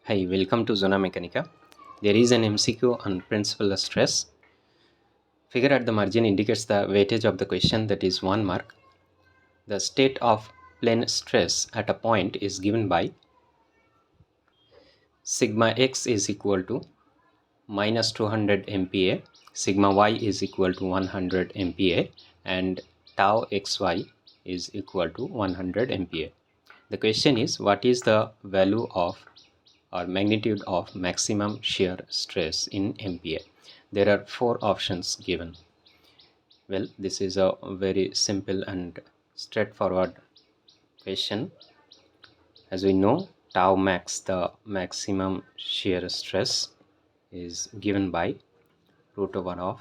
Hi, welcome to Zona Mechanica. There is an MCQ on principal stress. Figure at the margin indicates the weightage of the question, that is 1 mark. The state of plane stress at a point is given by sigma x is equal to minus 200 MPa, sigma y is equal to 100 MPa, and tau xy is equal to 100 MPa. The question is, what is the value of or magnitude of maximum shear stress in MPa? There are 4 options given. Well, this is a very simple and straightforward question. As we know, tau max, the maximum shear stress, is given by root over of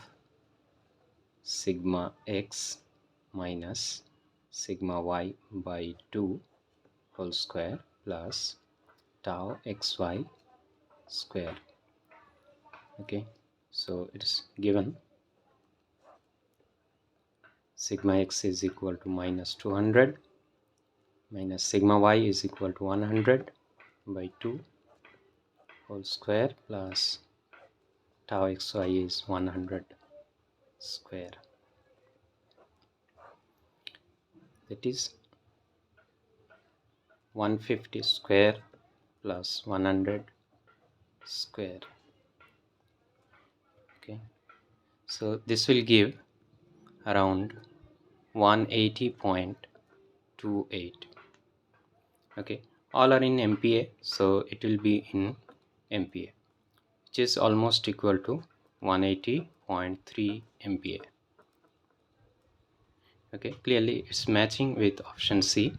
sigma x minus sigma y by 2 whole square plus tau xy square. Okay, so it is given sigma x is equal to minus 200 minus sigma y is equal to 100 by 2 whole square plus tau xy is 100 square. That is 150 square plus 100 square. Okay, so this will give around 180.28. Okay, all are in MPa, so it will be in MPa, which is almost equal to 180.3 MPa. Okay, clearly it's matching with option C,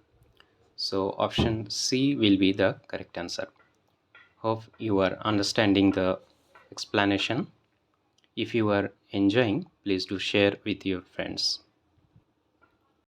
so option C will be the correct answer. Hope you are understanding the explanation. If you are enjoying, please do share with your friends.